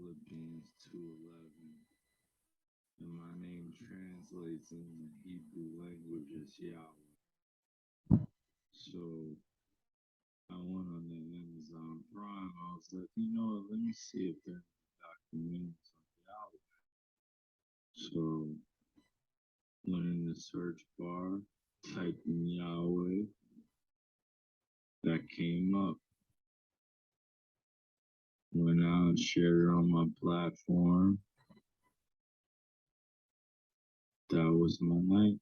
Philippians 2:11, and my name translates in the Hebrew language as Yahweh. So I went on the Amazon Prime. I was like, let me see if there's documentaries on Yahweh. So went in the search bar, typed in Yahweh. That came up. Went out and shared it on my platform. That was my night.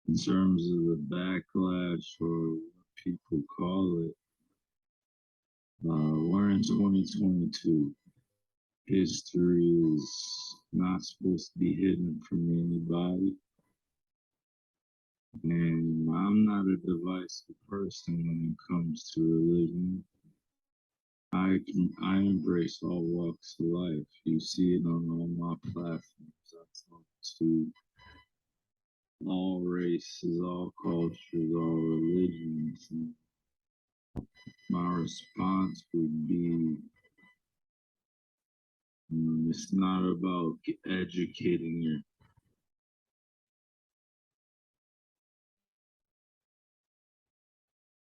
In terms of the backlash, or what people call it, we're in 2022. History is not supposed to be hidden from anybody. And I'm not a divisive person when it comes to religion. I embrace all walks of life. You see it on all my platforms. I talk to all races, all cultures, all religions. And my response would be, it's not about educating your.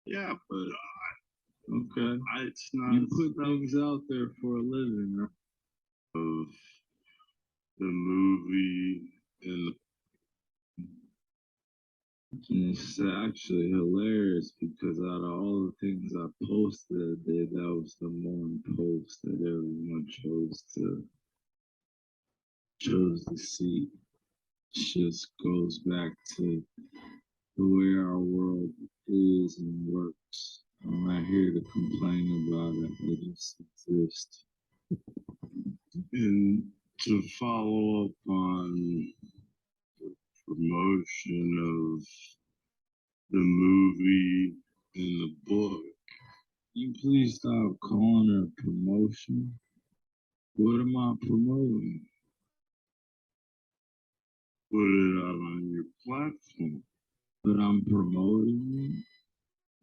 Yeah, but okay. It's not. You put things out there for a living, right? Of the movie and it's actually hilarious because out of all the things I posted that day, that was the one post that everyone chose to see. It just goes back to the way our world is and works. I'm not here to complain about it. It just exists. And to follow up on the promotion of the movie and the book, you please stop calling it a promotion. What am I promoting? Put it out on your platform. But I'm promoting it.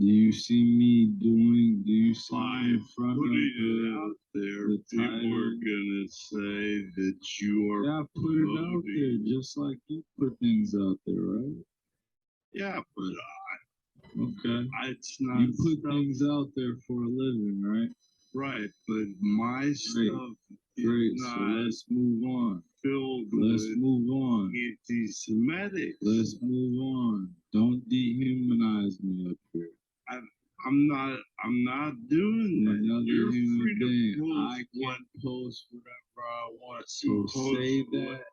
Do you see me doing? Do you see me in front of it out there? People are gonna say that you are. Yeah, put it out there just like you put things out there, right? Yeah, but okay. It's not. You put things out there for a living, right? Right, but my stuff is not. So let's move on. Let's move on. Anti-Semitic. Let's move on. Don't dehumanize me up here. I'm not doing that. You're free to post. I can post whatever I want. So say that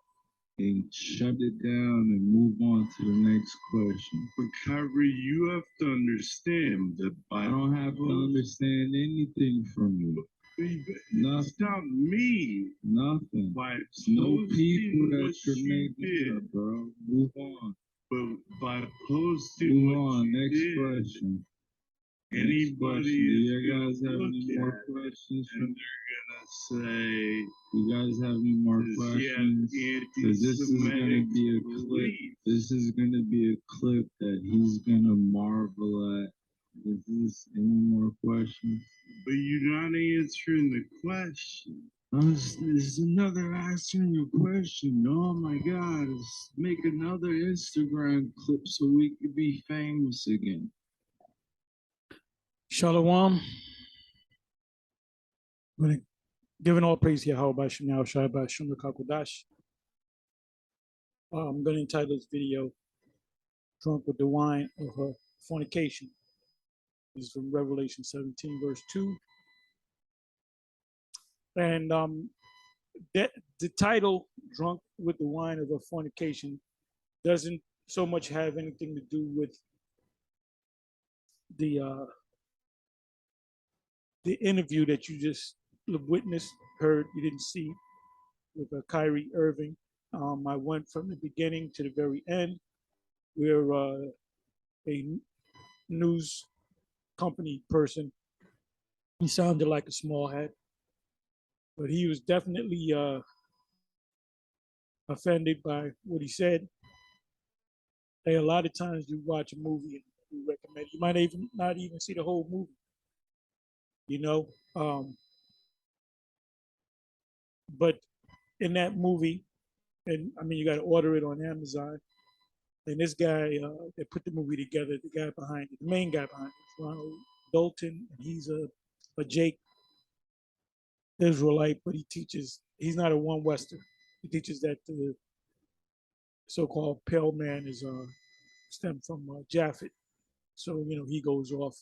and shut it down and move on to the next question. But Kyrie, you have to understand that I don't have to understand anything from you. Nothing. It's not me. Nothing. By no people that you're making up, bro. Move on. But by posting, move on. Next question. Anybody, do you guys have any more questions? And they're gonna say, you guys have any more questions? Because this is gonna be a clip. This is gonna be a clip that he's gonna marvel at. Is this any more questions? But you're not answering the question. This is another answering your question. Oh my God! Let's make another Instagram clip so we could be famous again. Shalom. Giving all praise here, how about now, Shaiba Shunda Kakodash. I'm going to entitle this video Drunk with the Wine of Her Fornication. This is from Revelation 17, verse 2. And the title, Drunk with the Wine of Her Fornication, doesn't so much have anything to do with the interview that you just witnessed, heard, you didn't see, with Kyrie Irving. I went from the beginning to the very end, where a news company person, he sounded like a small hat, but he was definitely offended by what he said. Hey, a lot of times you watch a movie and you recommend, you might even not even see the whole movie, you know. But in that movie, and I mean, you got to order it on Amazon. And this guy, they put the movie together. The guy behind it, the main guy behind it, is Ronald Dalton. And he's a Jake Israelite, but he teaches. He's not a one Western. He teaches that the so-called pale man is stemmed from Japhet. So he goes off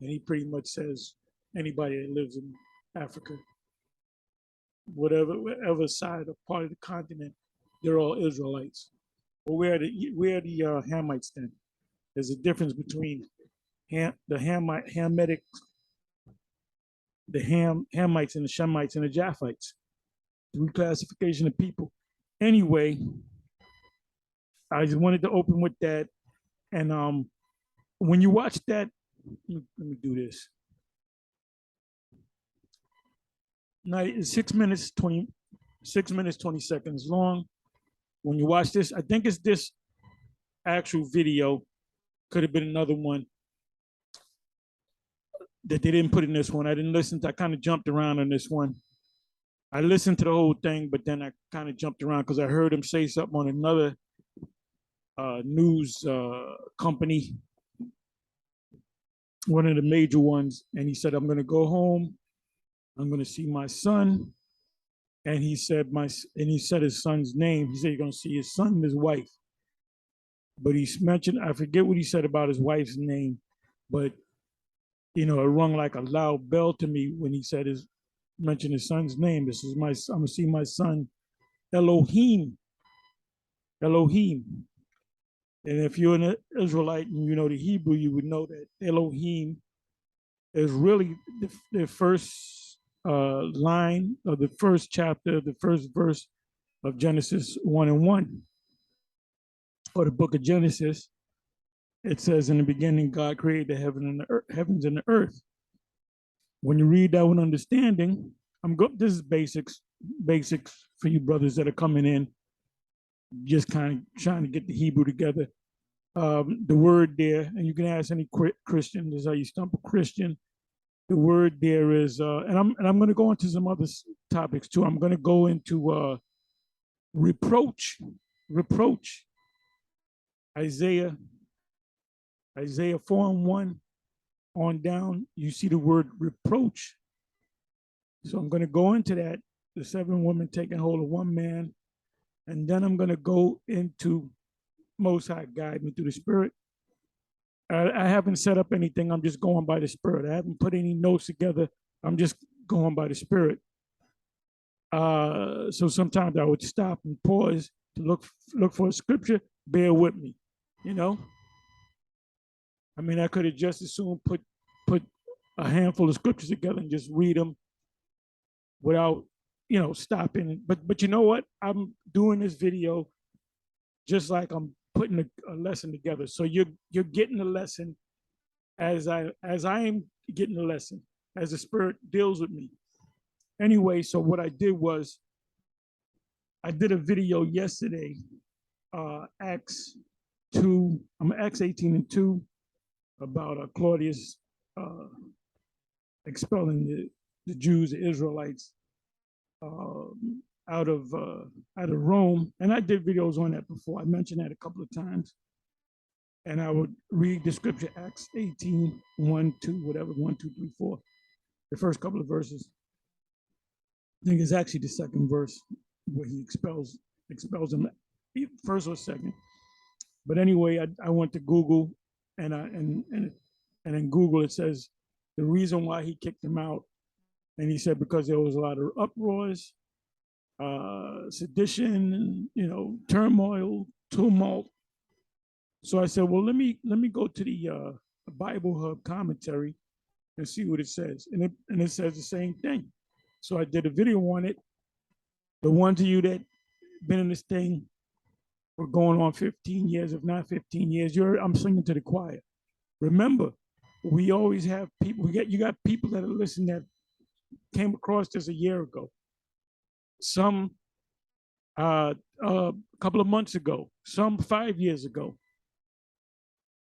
and he pretty much says anybody that lives in Africa, whatever side or part of the continent, they're all Israelites. But where the Hamites then? There's a difference between the Hamitic, the Hamites and the Shemites and the Japhites. Three classification of people. Anyway, I just wanted to open with that. And when you watch that, let me do this. 6 minutes 20 seconds long. When you watch this, I think it's this actual video. Could have been another one that they didn't put in this one. I didn't listen to. I kind of jumped around on this one. I listened to the whole thing, but then I kind of jumped around because I heard him say something on another news company, one of the major ones, and he said, "I'm going to go home. I'm going to see my son." And he said his son's name. He said you're going to see his son and his wife. But he mentioned, I forget what he said about his wife's name, but it rung like a loud bell to me when he mentioned his son's name. This is I'm gonna see my son, Elohim. Elohim. And if you're an Israelite and you know the Hebrew, you would know that Elohim is really the first line of the first chapter, the first verse of Genesis 1:1, or the book of Genesis. It says, "In the beginning, God created the heavens and the earth." When you read that with understanding, this is basics for you brothers that are coming in, just kind of trying to get the Hebrew together. The word there, and you can ask any Christian, this is how you stump a Christian. The word there is, and I'm going to go into some other topics too. I'm going to go into reproach. Isaiah 4:1 on down, you see the word reproach. So I'm going to go into that, the 7 women taking hold of one man, and then I'm going to go into Most High guide me through the Spirit. I haven't set up anything. I'm just going by the Spirit. I haven't put any notes together. I'm just going by the Spirit. So sometimes I would stop and pause to look for a scripture. Bear with me, I mean, I could have just as soon put a handful of scriptures together and just read them without, stopping. But you know what? I'm doing this video just like I'm putting a lesson together. So you're getting the lesson as I am getting the lesson, as the Spirit deals with me. Anyway, so what I did was I did a video yesterday, Acts 18:2, about Claudius expelling the Jews, the Israelites, out of Rome. And I did videos on that before. I mentioned that a couple of times. And I would read the scripture, Acts 18:1, 2, whatever, 1, 2, 3, 4, the first couple of verses. I think it's actually the second verse where he expels them, first or second. But anyway, I went to Google, and in Google it says the reason why he kicked them out, and he said because there was a lot of uproars, sedition, turmoil, tumult. So I said, well, let me go to the Bible Hub commentary and see what it says, and it says the same thing. So I did a video on it. The ones of you that been in this thing for going on 15 years, if not 15 years, I'm singing to the choir. Remember, we always have people. You got people that are listening that came across this a year ago. Some a couple of months ago. Some 5 years ago.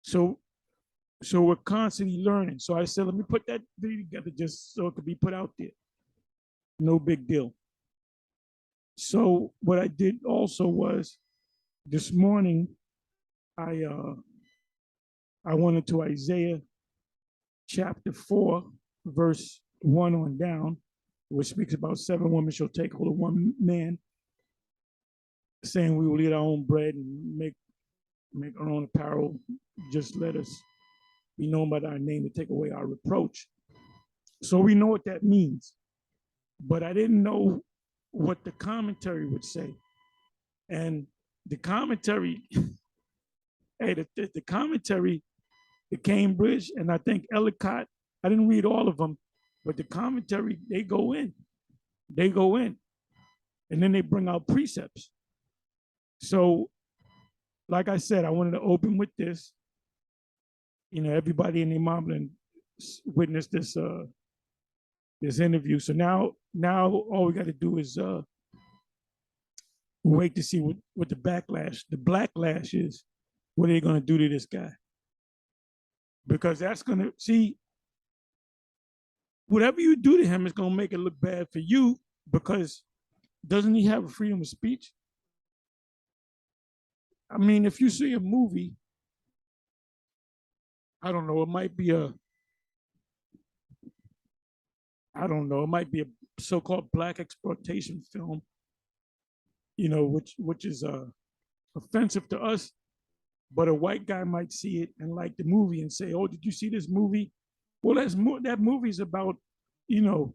So we're constantly learning. So I said, let me put that video together just so it could be put out there. No big deal. So what I did also was this morning, I I went into Isaiah chapter 4, verse 1 on down, which speaks about 7 women shall take hold of one man, saying we will eat our own bread and make our own apparel. Just let us be known by thy name to take away our reproach. So we know what that means. But I didn't know what the commentary would say. And the commentary, hey, the commentary, the Cambridge, and I think Ellicott, I didn't read all of them, but the commentary, they go in. They go in. And then they bring out precepts. So, like I said, I wanted to open with this. You know, everybody in the Imam witnessed this interview. So now all we got to do is wait to see what the backlash is. What are they going to do to this guy? Because that's going to see whatever you do to him is going to make it look bad for you. Because doesn't he have a freedom of speech? I mean, if you see a movie, I don't know, it might be a so-called black exploitation film, you know, which is offensive to us, but a white guy might see it and like the movie and say, "Oh, did you see this movie?" Well, that movie is about, you know,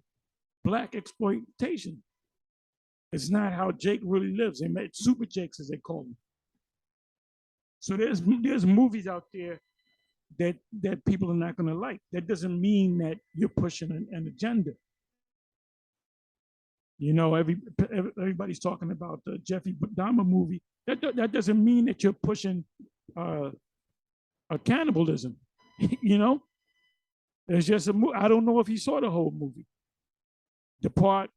black exploitation. It's not how Jake really lives. They made Super Jakes, as they call them. So there's movies out there that people are not going to like. That doesn't mean that you're pushing an agenda. You know, everybody's talking about the Jeffrey Dahmer movie. That doesn't mean that you're pushing a cannibalism. You know, there's just I don't know if he saw the whole movie, the part,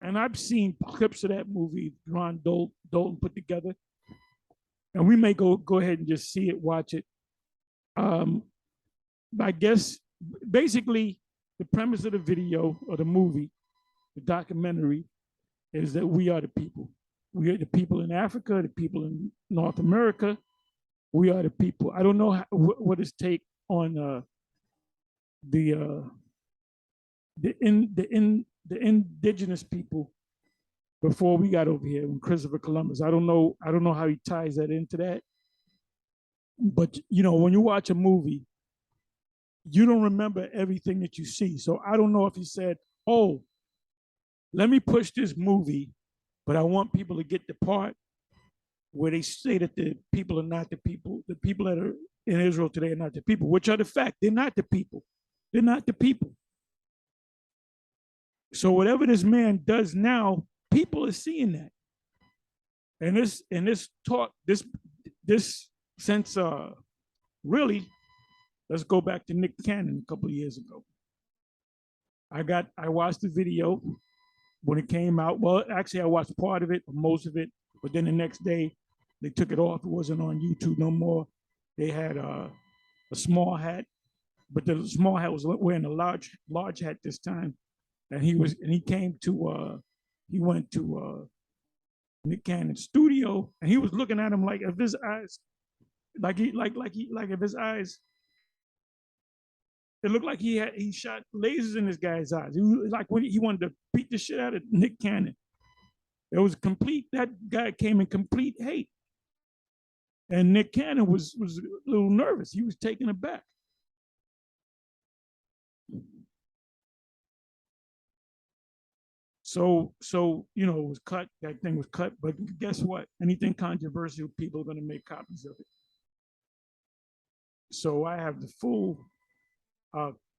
and I've seen clips of that movie Ron Dalton put together, and we may go ahead and just see it, watch it. I guess basically the premise of the video or the movie, the documentary, is that we are the people. We are the people in Africa, the people in North America. We are the people. I don't know what his take on the indigenous people before we got over here when Christopher Columbus. I don't know how he ties that into that. But you know, when you watch a movie, you don't remember everything that you see. So I don't know if he said, "Oh, let me push this movie, but I want people to get the part where they say that the people are not the people. The people that are in Israel today are not the people," which are the fact. They're not the people. They're not the people. So whatever this man does now, people are seeing that. And this talk, this since really, let's go back to Nick Cannon a couple of years ago. I watched the video when it came out. Well, actually, I watched part of it, or most of it, but then the next day they took it off. It wasn't on YouTube no more. They had a small hat, but the small hat was wearing a large hat this time, and he went to Nick Cannon's studio, and he was looking at him like if his eyes, like if his eyes, it looked like he shot lasers in this guy's eyes. He was like when he wanted to beat the shit out of Nick Cannon. It was complete. That guy came in complete hate, and Nick Cannon was a little nervous. He was taken aback. So you know, it was cut. That thing was cut. But guess what? Anything controversial, people are going to make copies of it. So I have the full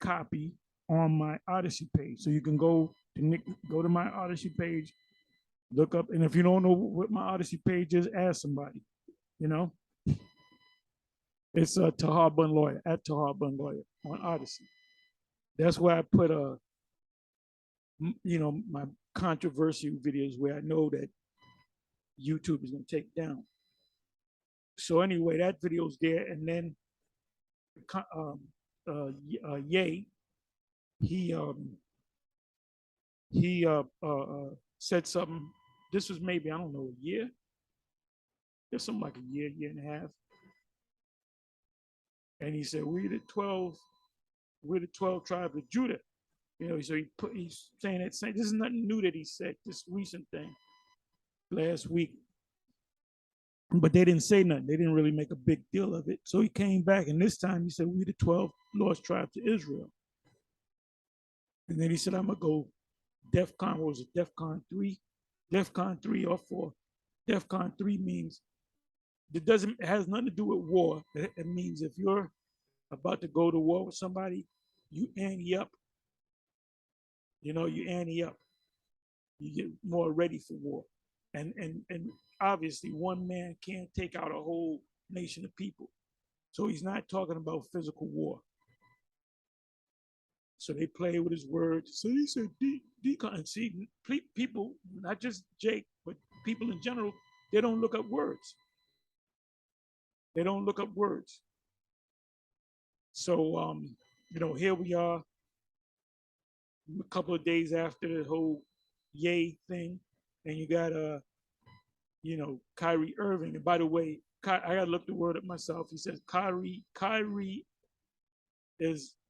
copy on my Odyssey page. So you can go to my Odyssey page, look up, and if you don't know what my Odyssey page is, ask somebody. You know, it's Tahar Bun Lawyer at Tahar Bun Lawyer on Odyssey. That's where I put you know, my controversial videos where I know that YouTube is going to take down. So anyway, that video's there, and then Ye, he said something this was maybe, I don't know, a year. There's something like a year and a half. And he said, we're the 12 tribes of Judah. You know, so he's saying that same, this is nothing new that he said, this recent thing last week. But they didn't say nothing. They didn't really make a big deal of it. So he came back, and this time he said, we the 12 lost tribes of Israel. And then he said, I'm going to go DEFCON, what was it, DEFCON 3? DEFCON 3 or 4. DEFCON 3 means it has nothing to do with war. It means if you're about to go to war with somebody, you ante up. You know, you ante up. You get more ready for war. And obviously one man can't take out a whole nation of people. So he's not talking about physical war. So they play with his words. So he said, decon. See, people, not just Jake, but people in general, they don't look up words. They don't look up words. So, you know, here we are a couple of days after the whole yay thing. And you got, you know, Kyrie Irving. And by the way, I got to look the word up myself. He says Kyrie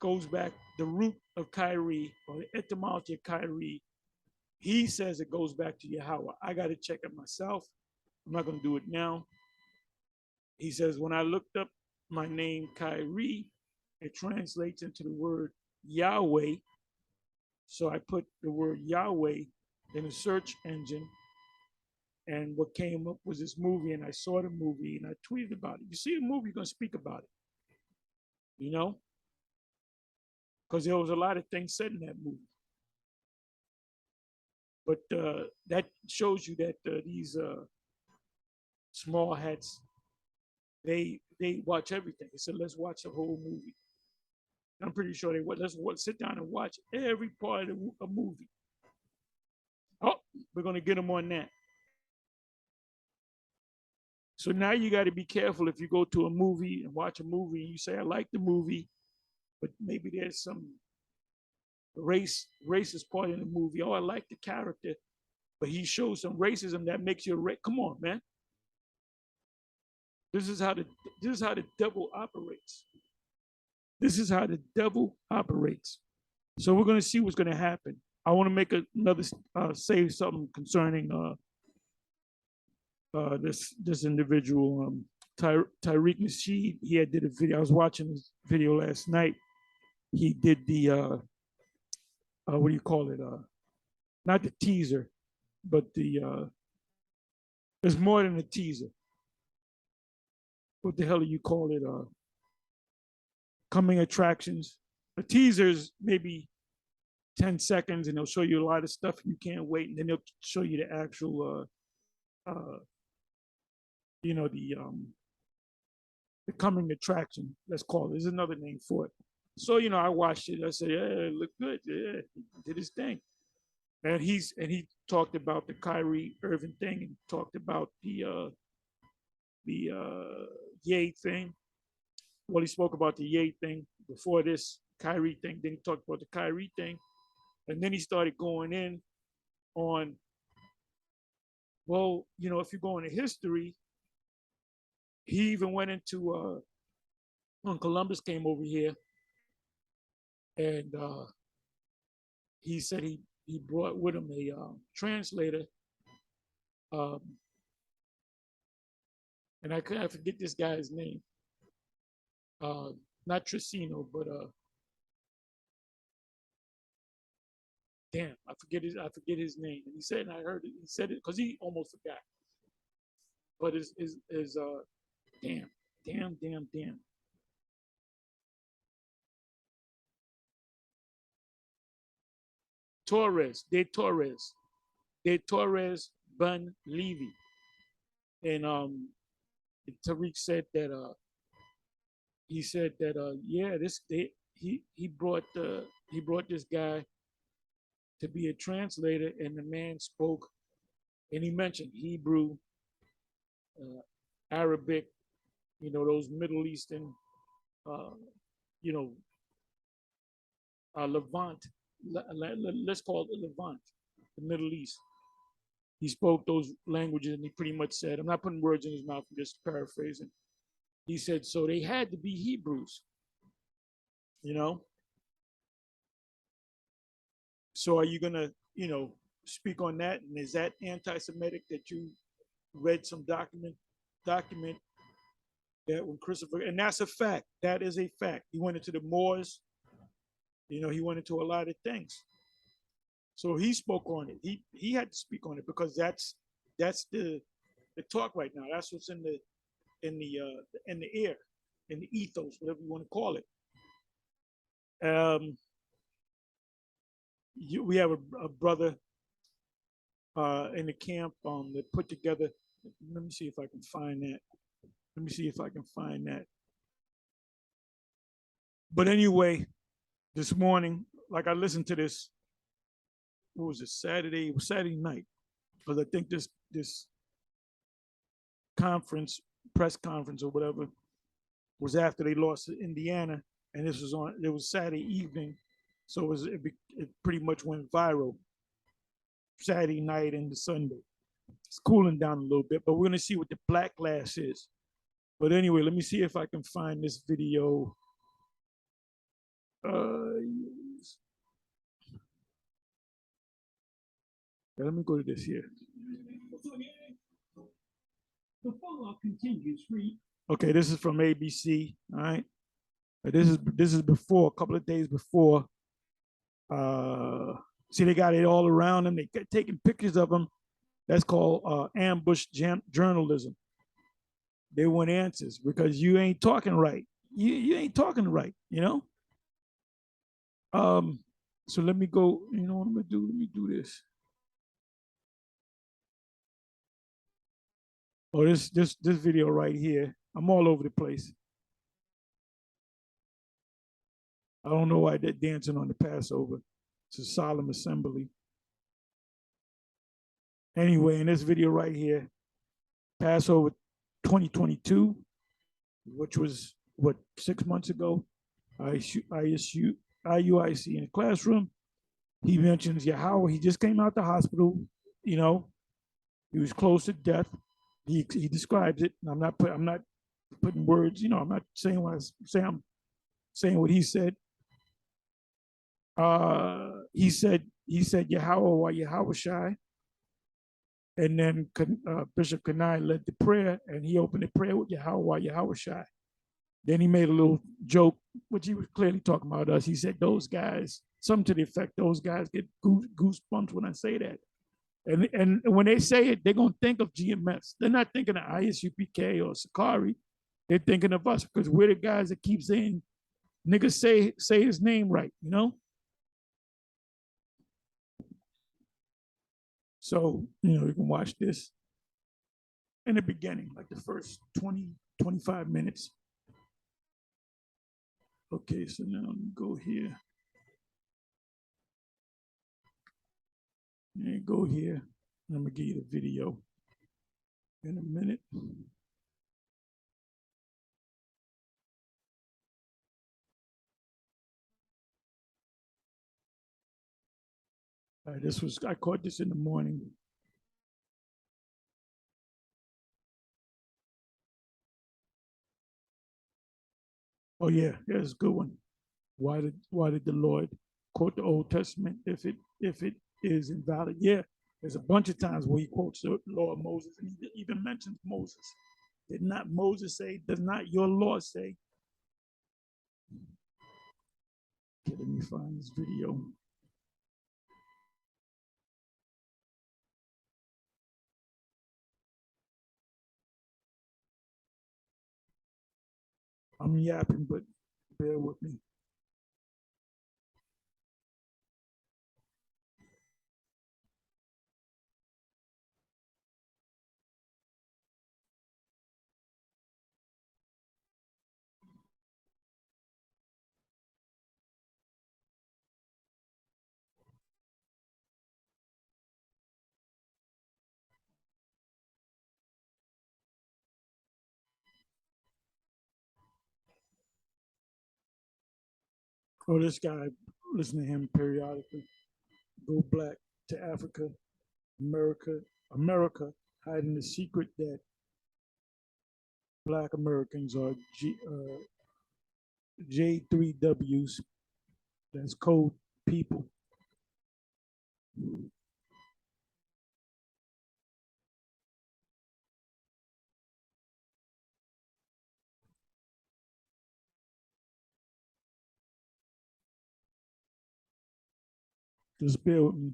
goes back, the root of Kyrie, or the etymology of Kyrie, he says it goes back to Yahweh. I got to check it myself. I'm not going to do it now. He says, when I looked up my name, Kyrie, it translates into the word Yahweh. So I put the word Yahweh in a search engine. And what came up was this movie, and I saw the movie, and I tweeted about it. You see a movie, you're going to speak about it. You know? Because there was a lot of things said in that movie. But that shows you that these small hats, they watch everything. They said, let's watch the whole movie. I'm pretty sure they would. Let's sit down and watch every part of a movie. Oh, we're going to get them on that. So now you got to be careful if you go to a movie and watch a movie and you say, I like the movie, but maybe there's some racist part in the movie. Oh, I like the character, but he shows some racism that makes you come on, man. This is how the devil operates. This is how the devil operates. So we're going to see what's going to happen. I want to make another say something concerning this individual, Tariq Nasheed. He had did a video. I was watching his video last night. He did the what do you call it? Not the teaser, but the there's more than a teaser. What the hell do you call it? Coming attractions. The teasers maybe 10 seconds, and they'll show you a lot of stuff you can't wait, and then they'll show you the actual you know, the coming attraction, let's call it. There's another name for it. So, you know, I watched it. I said, yeah, it looked good. Yeah, he did his thing. And he talked about the Kyrie Irving thing, and talked about the Ye thing. Well, he spoke about the Ye thing before this Kyrie thing. Then he talked about the Kyrie thing. And then he started going in on, well, you know, if you go into history, he even went into when Columbus came over here, and he said he brought with him a translator, um, and I forget this guy's name, not Tricino, but damn, I forget his name. And he said, and I heard it. He said it because he almost forgot. But is damn. De Torres Bun Levy. And Tariq said that he said that yeah, he brought this guy to be a translator, and the man spoke, and he mentioned Hebrew, Arabic, you know, those Middle Eastern, you know, Levant, let's call it Levant, the Middle East. he spoke those languages, and he pretty much said, I'm not putting words in his mouth, I'm just paraphrasing. He said, so they had to be Hebrews, you know? So are you gonna, speak on that? And is that anti-Semitic that you read some document that when Christopher, and that's a fact, that is a fact. He went into the Moors, he went into a lot of things. So he spoke on it. He had to speak on it because that's the talk right now. That's what's in the air, in the ethos, whatever you want to call it. We have a brother in the camp that put together. Let me see if I can find that. Let me see if I can find that. But anyway, this morning, like I listened to this. What was it? Saturday. It was Saturday night because I think this conference, press conference or whatever, was after they lost to Indiana, and this was on. It was Saturday evening, so it pretty much went viral. Saturday night into Sunday. It's cooling down a little bit, but we're gonna see what the backlash is. But anyway, let me see if I can find this video. Let me go to this here. The follow-up continues. Okay, this is from ABC. All right, this is before, a couple of days before. See, they got it all around them. They kept taking pictures of them. That's called ambush journalism. They want answers because you ain't talking right. You ain't talking right, So let me go, you know what I'm gonna do? Let me do this. Oh, this video right here. I'm all over the place. I don't know why they're dancing on the Passover. It's a solemn assembly. Anyway, in this video right here, Passover 2022, which was what, 6 months ago, IUIC in the classroom. He mentions Yahweh. He just came out the hospital. He was close to death. He describes it. I'm not putting words. I'm not saying what I say. I'm saying what he said. He said Yahweh or Yahweh Shai. And then Bishop Kanai led the prayer, and he opened the prayer with Yahweh Yahweh Shai. Then he made a little joke, which he was clearly talking about us. He said, those guys, something to the effect, those guys get goosebumps when I say that. And when they say it, they're going to think of GMS. They're not thinking of ISUPK or Sakari. They're thinking of us because we're the guys that keep saying, niggas say his name right, So, you can watch this in the beginning, like the first 20, 25 minutes. Okay, so now let me go here. And go here. I'm gonna give you the video in a minute. All right, I caught this in the morning. Oh yeah, that's a good one. Why did the Lord quote the Old Testament if it is invalid? Yeah, there's a bunch of times where he quotes the law of Moses, and he even mentions Moses. Did not Moses say, does not your law say? Okay, let me find this video. I'm yapping, but bear with me. Oh, this guy, listen to him periodically. Go black to Africa, America, America hiding the secret that Black Americans are J3Ws. That's code people. Just bear with me.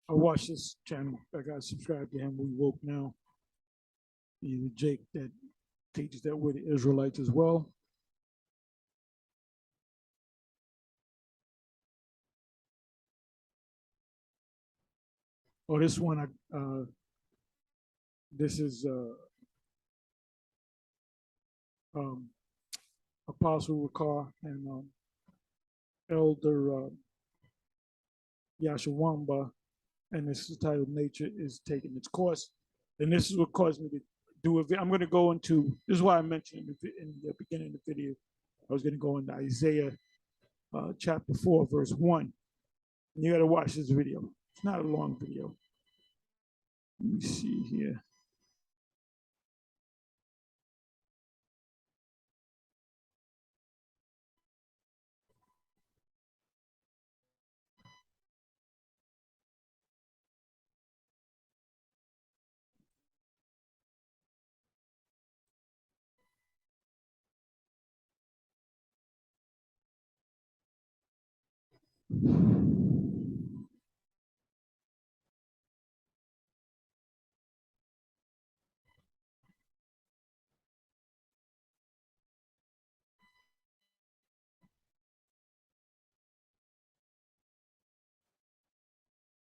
I watch this channel. I got subscribed to him. We woke now. He's a Jake that teaches that we're the Israelites as well. Oh, this one, this is um, Apostle Ricard and Elder Yashawamba, and this is titled "Nature is Taking Its Course." And this is what caused me to do it. I'm going to go into, this is why I mentioned in the beginning of the video, I was going to go into Isaiah chapter 4, verse 1. And you got to watch this video. It's not a long video. Let me see here.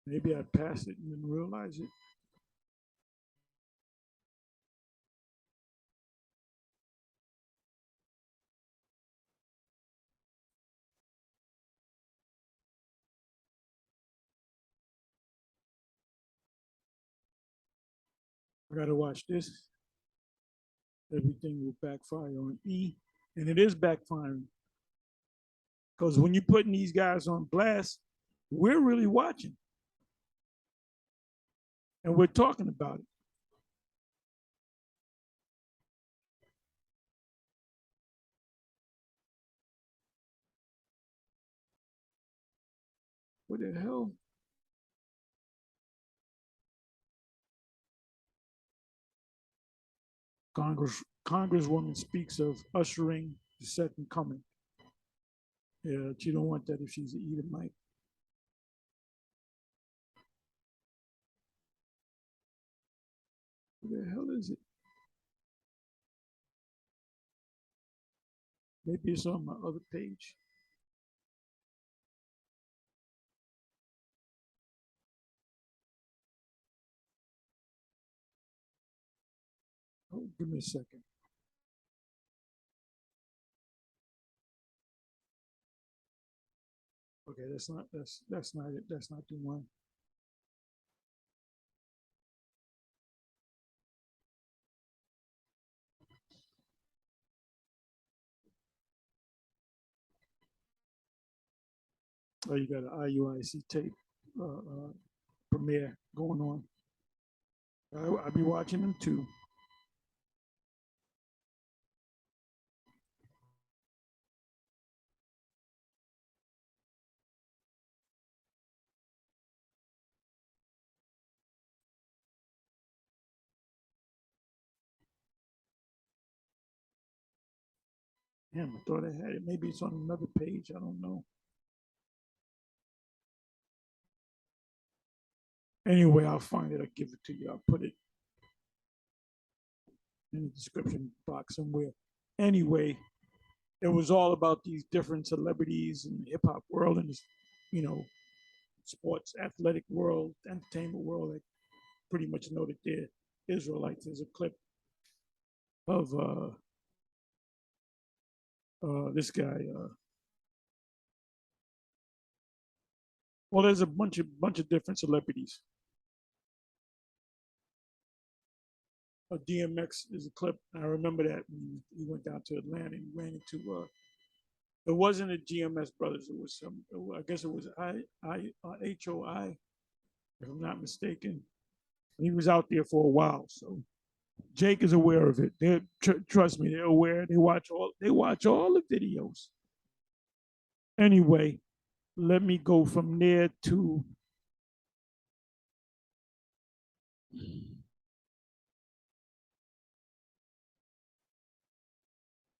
Maybe I passed it and didn't realize it. I got to watch this. Everything will backfire on E. And it is backfiring. Because when you're putting these guys on blast, we're really watching. And we're talking about it. What the hell? Congresswoman speaks of ushering the second coming. Yeah, she don't want that if she's an Edomite. What the hell is it? Maybe it's on my other page. Oh, give me a second. Okay, that's not it. That's not the one. Oh, you got an IUIC tape premiere going on. I'll be watching them too. Damn, I thought I had it. Maybe it's on another page. I don't know. Anyway, I'll find it. I'll give it to you. I'll put it in the description box somewhere. Anyway, it was all about these different celebrities in the hip hop world and, you know, sports, athletic world, entertainment world. I pretty much know that they're Israelites. There's a clip of this guy. Well, there's a bunch of different celebrities. DMX is a clip. I remember that when he went down to Atlanta and ran into. It wasn't the GMS brothers. It was some. I guess it was HOI, if I'm not mistaken. He was out there for a while, so Jake is aware of it. They trust me, they're aware. They watch all. They watch all the videos. Anyway, let me go from there to.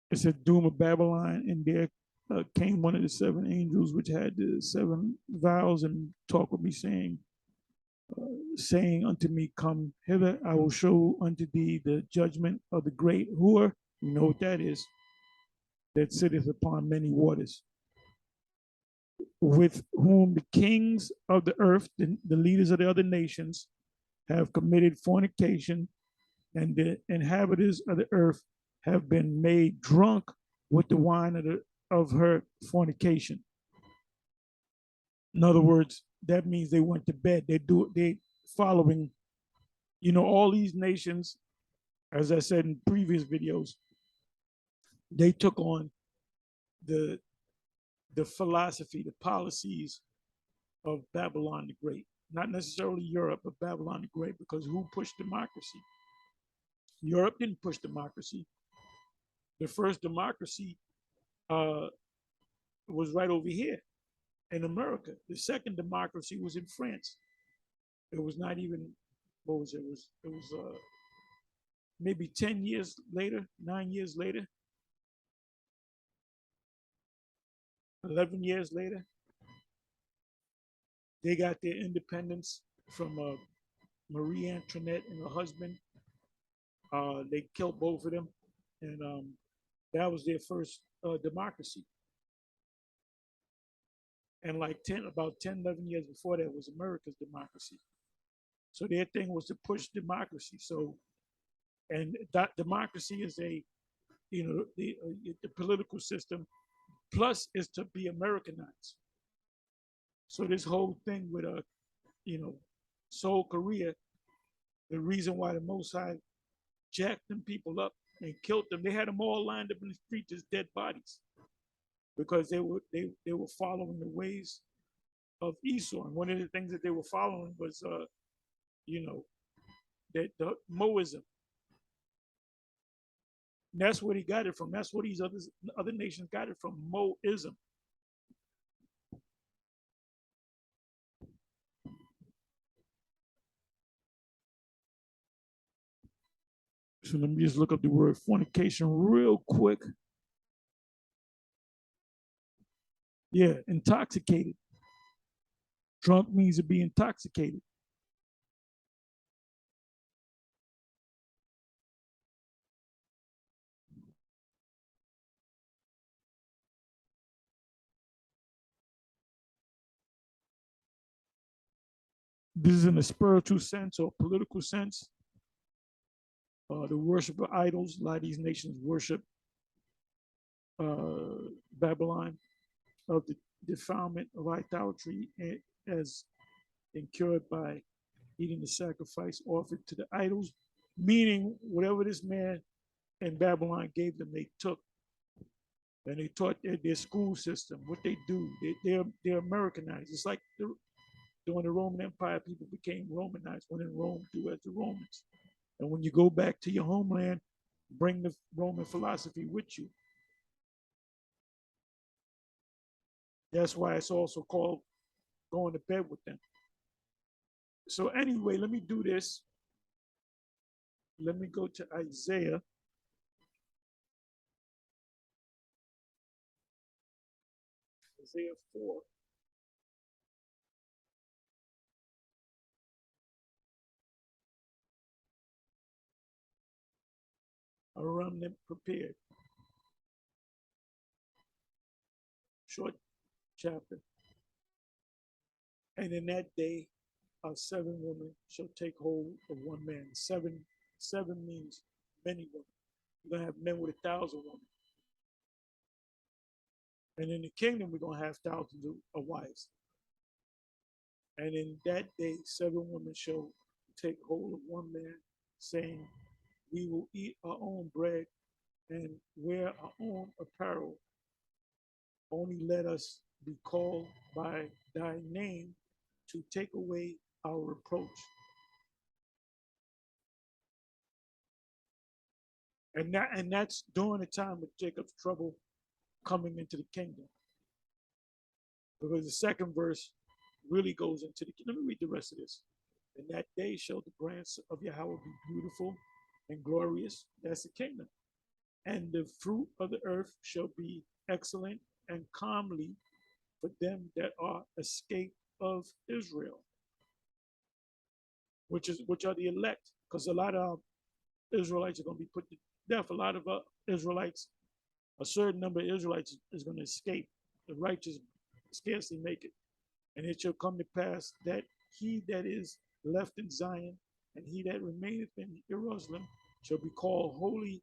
It said Doom of Babylon, and there came one of the seven angels, which had the seven vials, and talked with me, saying unto me, Come hither, I will show unto thee the judgment of the great whore. You know what that is? That sitteth upon many waters, with whom the kings of the earth, the leaders of the other nations, have committed fornication, and the inhabitants of the earth have been made drunk with the wine of her fornication. In other words, that means they went to bed. They following, all these nations, as I said in previous videos, they took on the philosophy, the policies of Babylon the Great. Not necessarily Europe, but Babylon the Great, because who pushed democracy? Europe didn't push democracy. The first democracy uh, was right over here in America. The second democracy was in France. It was not even, what was it? It was maybe 10 years later, 9 years later, 11 years later. They got their independence from Marie Antoinette and her husband. They killed both of them, and that was their first democracy. And like about 10, 11 years before that was America's democracy. So their thing was to push democracy. So, and that democracy is the political system, plus is to be Americanized. So this whole thing with Seoul, Korea, the reason why the Mossad jacked them people up and killed them, they had them all lined up in the streets as dead bodies, because they were following the ways of Esau. And one of the things that they were following was that the Moism. And that's where he got it from. That's where these other nations got it from, Moism. So let me just look up the word fornication real quick. Yeah, intoxicated. Drunk means to be intoxicated. This is in a spiritual sense or political sense. The worship of idols. A lot of these nations worship Babylon, of the defilement of idolatry as incurred by eating the sacrifice offered to the idols, meaning whatever this man in Babylon gave them, they took. And they taught their school system, what they do. They're Americanized. It's like during the Roman Empire, people became Romanized. When in Rome, do as the Romans. And when you go back to your homeland, bring the Roman philosophy with you. That's why it's also called going to bed with them. So anyway, let me do this. Let me go to Isaiah. Isaiah 4. A remnant prepared. Short chapter. And in that day, 7 women shall take hold of one man. Seven means many women. You're gonna have men with 1,000 women. And in the kingdom, we're going to have thousands of wives. And in that day, 7 women shall take hold of one man, saying, we will eat our own bread and wear our own apparel. Only let us be called by thy name to take away our reproach. And that's during the time of Jacob's trouble coming into the kingdom. Because the second verse really goes into the. Let me read the rest of this. In that day shall the branch of Yahweh be beautiful and glorious. That's the kingdom. And the fruit of the earth shall be excellent and comely for them that are escaped of Israel, which are the elect. Because a lot of Israelites are going to be put to death. A lot of Israelites, a certain number of Israelites is going to escape. The righteous scarcely make it. And it shall come to pass that he that is left in Zion and he that remaineth in Jerusalem shall be called holy.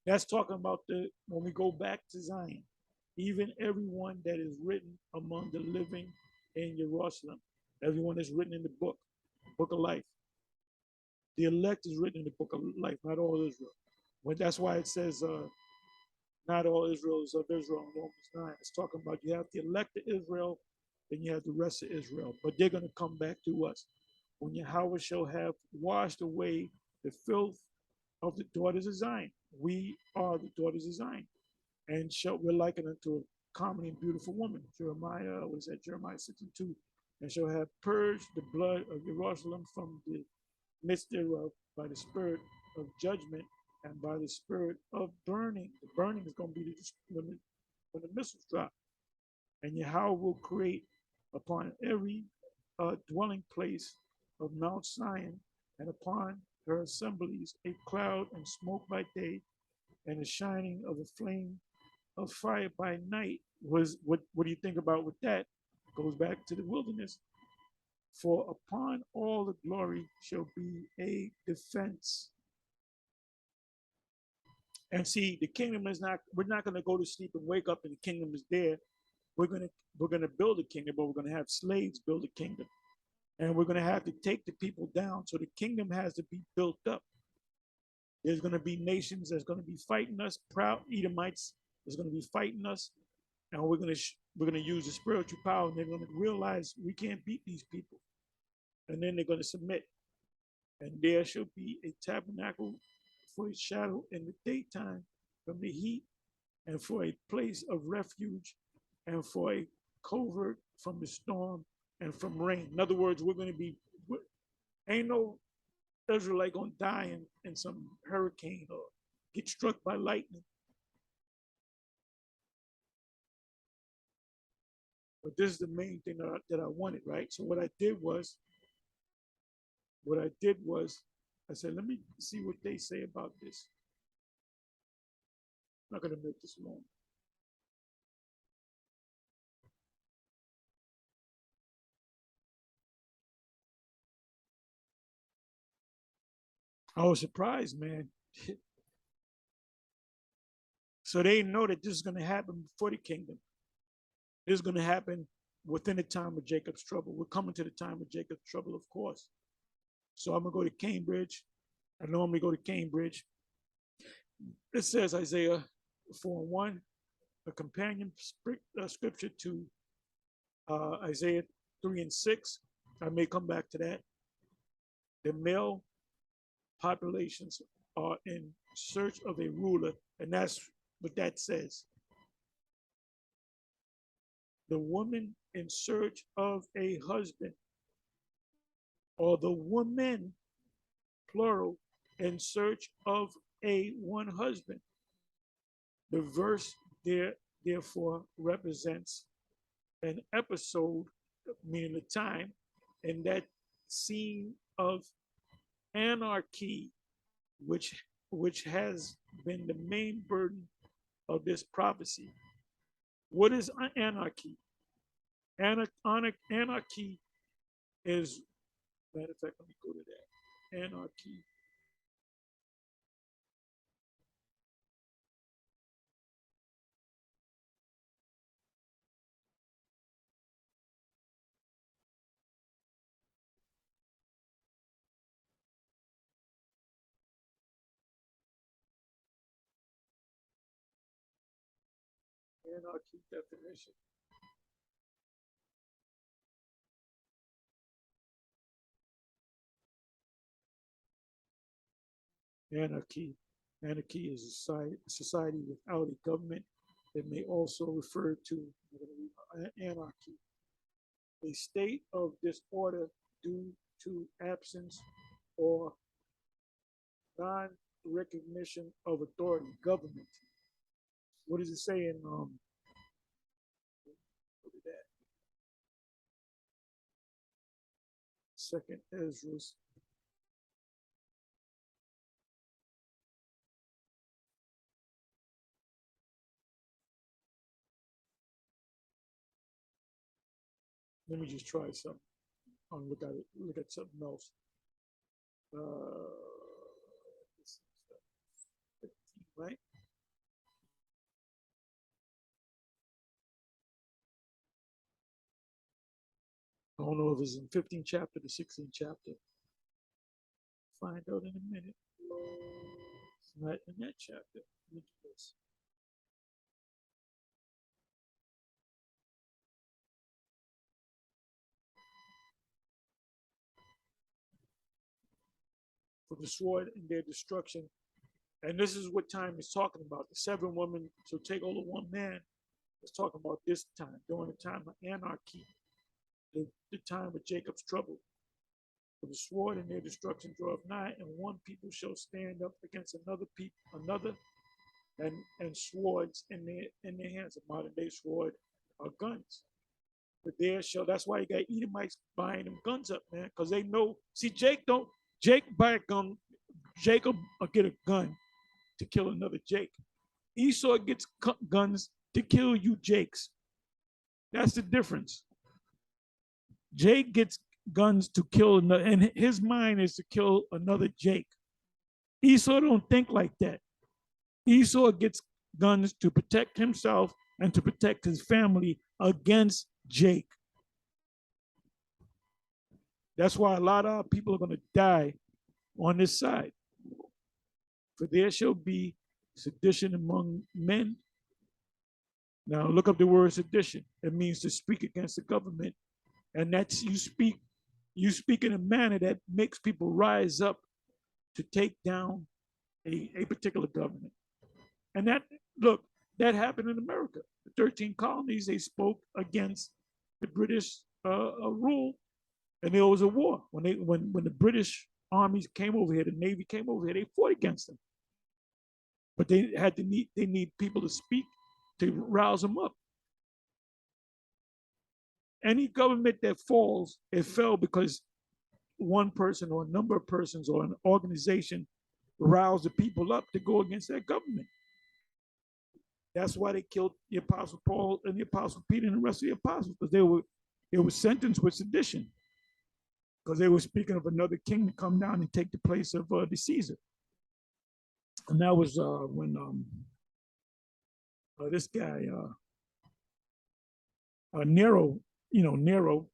That's talking about when we go back to Zion, even everyone that is written among the living in Jerusalem, everyone that's written in the book of life. The elect is written in the book of life, not all Israel. Well, that's why it says, not all Israel is of Israel in Romans 9. It's talking about you have the elect of Israel, then you have the rest of Israel. But they're going to come back to us. When Yahweh shall have washed away the filth of the daughters of Zion. We are the daughters of Zion. And we're likened unto a common and beautiful woman. Jeremiah, what is that? Jeremiah 6:2. And shall have purged the blood of Jerusalem from the midst thereof by the spirit of judgment and by the spirit of burning. The burning is going to be when the missiles drop. And Yahweh will create upon every dwelling place of Mount Zion and upon her assemblies a cloud and smoke by day and a shining of a flame of fire by night. What do you think about with that? Goes back to the wilderness. For upon all the glory shall be a defense. And see, the kingdom is not, we're not going to go to sleep and wake up and the kingdom is there. We're gonna build a kingdom, but we're gonna have slaves build a kingdom. And we're gonna have to take the people down. So the kingdom has to be built up. There's gonna be nations that's gonna be fighting us, proud Edomites is gonna be fighting us, and we're gonna use the spiritual power, and they're gonna realize we can't beat these people. And then they're gonna submit. And there shall be a tabernacle for a shadow in the daytime from the heat, and for a place of refuge, and for a covert from the storm and from rain. In other words, ain't no Israelite gonna die in some hurricane or get struck by lightning. But this is the main thing that I wanted, right? So what I did was, I said, let me see what they say about this. I'm not gonna make this long. I was surprised, man. So they know that this is going to happen before the kingdom. This is going to happen within the time of Jacob's trouble. We're coming to the time of Jacob's trouble, of course. So I'm going to go to Cambridge. I normally go to Cambridge. It says Isaiah 4:1, a companion scripture to Isaiah 3:6. I may come back to that. The male populations are in search of a ruler, and that's what that says. The woman in search of a husband, or the woman, plural, in search of a one husband. The verse there, therefore, represents an episode, meaning the time, in that scene of anarchy, which has been the main burden of this prophecy. What is anarchy? Anarchy is, matter of fact, let me go to that. Anarchy. Anarchy definition. Anarchy. Anarchy is a society without a government. It may also refer to anarchy, a state of disorder due to absence or non-recognition of authority, government. What does it say in what is that? Second Ezra's. Let me just try something. I'll look at it. Look at something else. This is 15, right? I don't know if it's in 15th chapter, the 16th chapter. Find out in a minute. It's not in that chapter. Look at this. For the sword and their destruction. And this is what time is talking about. The 7 women shall take hold of one man. It's talking about this time, during the time of anarchy, the time of Jacob's trouble. For the sword and their destruction draweth nigh, and one people shall stand up against another, and swords in their hands. A modern day sword are guns. But that's why you got Edomites buying them guns up, man, because they know. See, Jake buy a gun, Jacob will get a gun to kill another Jake. Esau gets guns to kill you Jakes. That's the difference. Jake gets guns to kill another, and his mind is to kill another Jake. Esau don't think like that. Esau gets guns to protect himself and to protect his family against Jake. That's why a lot of people are going to die on this side. For there shall be sedition among men. Now look up the word sedition. It means to speak against the government. And that's you speak in a manner that makes people rise up to take down a particular government. And that happened in America. The 13 colonies, they spoke against the British rule, and there was a war. When the British armies came over here, the Navy came over here, they fought against them. But they need people to speak to rouse them up. Any government that falls, it fell because one person or a number of persons or an organization roused the people up to go against that government. That's why they killed the Apostle Paul and the Apostle Peter and the rest of the apostles, because they were sentenced with sedition, because they were speaking of another king to come down and take the place of the Caesar. And that was when this guy Nero, Nero,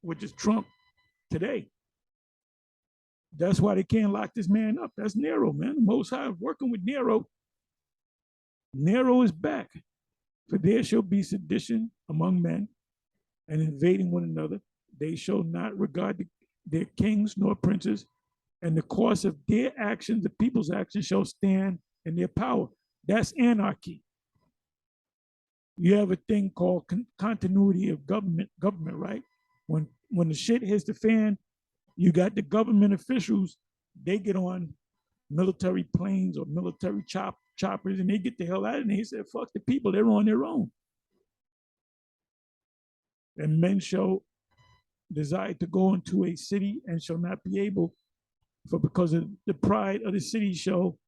which is Trump today. That's why they can't lock this man up. That's Nero, man. The Most High working with Nero. Nero is back. For there shall be sedition among men, and invading one another. They shall not regard their kings nor princes, and the course of their actions, the people's actions, shall stand in their power. That's anarchy. You have a thing called continuity of government, right? When the shit hits the fan, you got the government officials, they get on military planes or military choppers, and they get the hell out of there. He said, fuck the people, they're on their own. And men shall desire to go into a city and shall not be able, for because of the pride of the city shall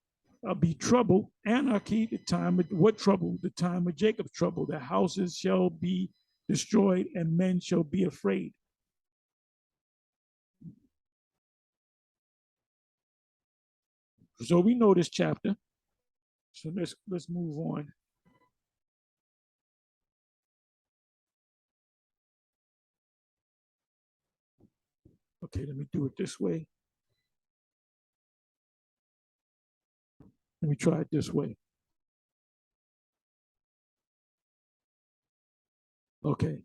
be trouble, anarchy, the time of what trouble? The time of Jacob's trouble. The houses shall be destroyed and men shall be afraid. So we know this chapter. So let's move on. Okay, let me do it this way. Let me try it this way. Okay.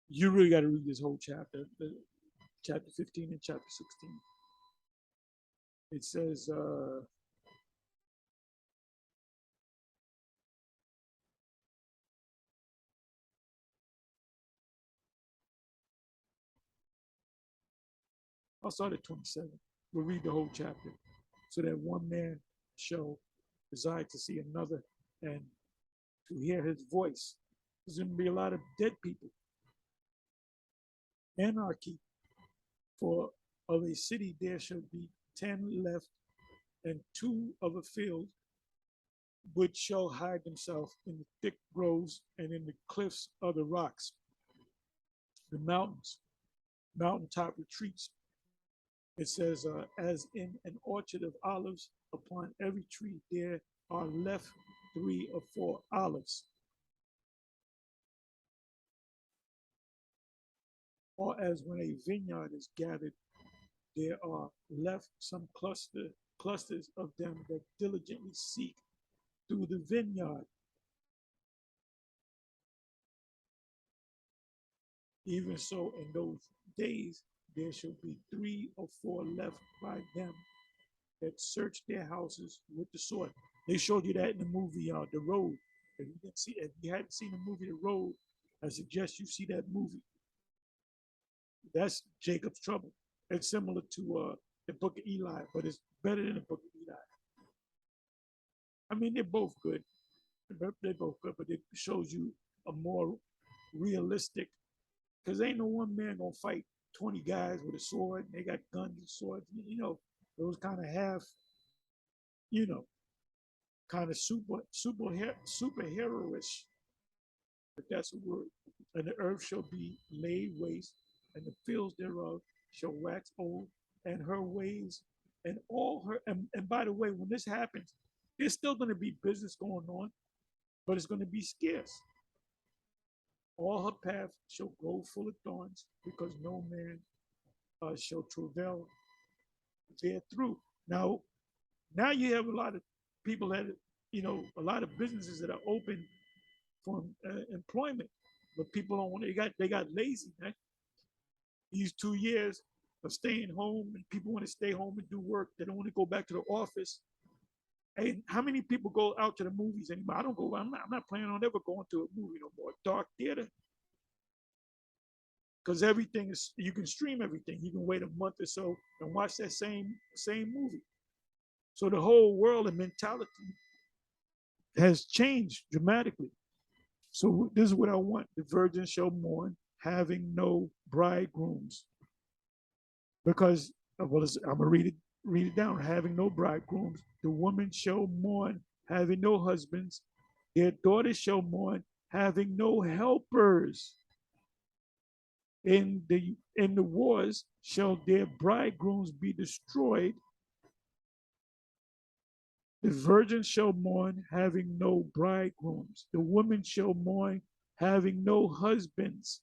You really got to read this whole chapter, chapter 15 and chapter 16. It says, I'll start at 27. We'll read the whole chapter. So that one man shall desire to see another and to hear his voice. There's going to be a lot of dead people. Anarchy. For of a city there shall be 10 left, and 2 of a field, which shall hide themselves in the thick groves and in the cliffs of the rocks, the mountains, mountaintop retreats. It says, as in an orchard of olives, upon every tree there are left 3 or 4 olives. Or as when a vineyard is gathered, there are left some clusters of them that diligently seek through the vineyard. Even so, in those days, there shall be 3 or 4 left by them that search their houses with the sword. They showed you that in the movie, The Road. If you hadn't seen the movie The Road, I suggest you see that movie. That's Jacob's Trouble. It's similar to the Book of Eli, but it's better than the Book of Eli. I mean, they're both good. They're both good, but it shows you a more realistic. Because ain't no one man gonna fight 20 guys with a sword. And they got guns and swords. You know, those kind of half, you know, kind of superheroish, if that's a word. And the earth shall be laid waste, and the fields thereof shall wax old, and her ways and all her. And by the way, when this happens, there's still going to be business going on, but it's going to be scarce. All her paths shall go full of thorns, because no man shall travail therethrough. Now, now you have a lot of people that, a lot of businesses that are open for employment, but people don't want. They got lazy, right? These 2 years of staying home, and people want to stay home and do work. They don't want to go back to the office. Hey, how many people go out to the movies anymore? I don't go. I'm not planning on ever going to a movie no more. Dark theater, because everything is, you can stream everything. You can wait a month or so and watch that same movie. So the whole world and mentality has changed dramatically. So this is what I want: the virgin shall mourn, having no bridegrooms, because well, I'm gonna read it down. Having no bridegrooms, the woman shall mourn, having no husbands. Their daughters shall mourn, having no helpers. In the wars shall their bridegrooms be destroyed. The virgin shall mourn, having no bridegrooms. The woman shall mourn, having no husbands.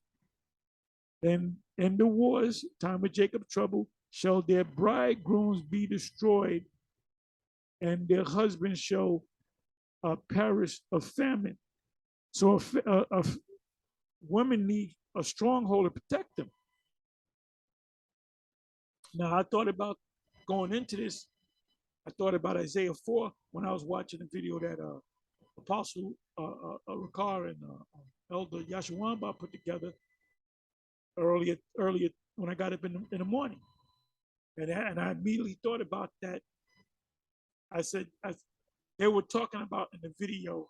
And in the wars, time of Jacob's trouble, shall their bridegrooms be destroyed, and their husbands shall perish of famine. So women need a stronghold to protect them. Now, I thought about going into this. I thought about Isaiah 4 when I was watching the video that Apostle Ricard and Elder Yashawamba put together earlier when I got up in the morning. And I immediately thought about that. I said, they were talking about in the video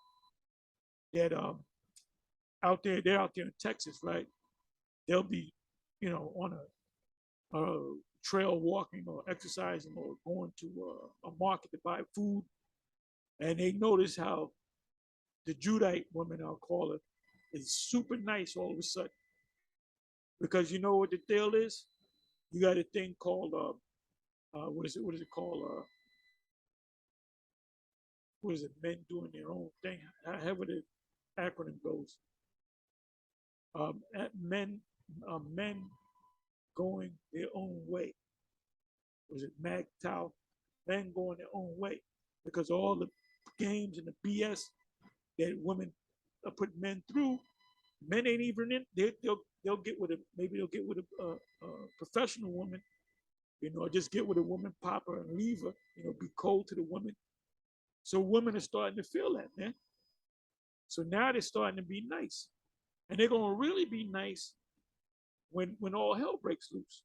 that they're out there in Texas, right? They'll be, on a trail walking or exercising or going to a market to buy food. And they notice how the Judite woman, I'll call her, is super nice all of a sudden. Because you know what the deal is? You got a thing called, what is it called? What is it? Men doing their own thing. However the acronym goes. Men going their own way. Was it MAGTOW? Men going their own way. because all the games and the BS that women put men through, men ain't even in. They'll get with a, maybe they'll get with a professional woman, or just get with a woman, pop her and leave her, be cold to the woman. So women are starting to feel that, man. So now they're starting to be nice, and they're gonna really be nice when all hell breaks loose.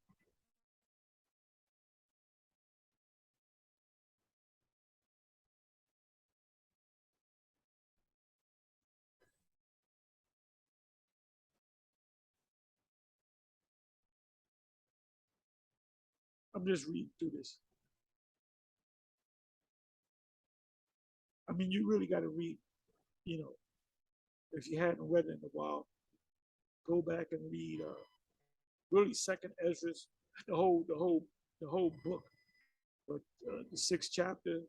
I'm just reading through this. I mean, you really got to read, you know, if you hadn't read it in a while, go back and read really Second Ezra's, the whole book. But the sixth chapter,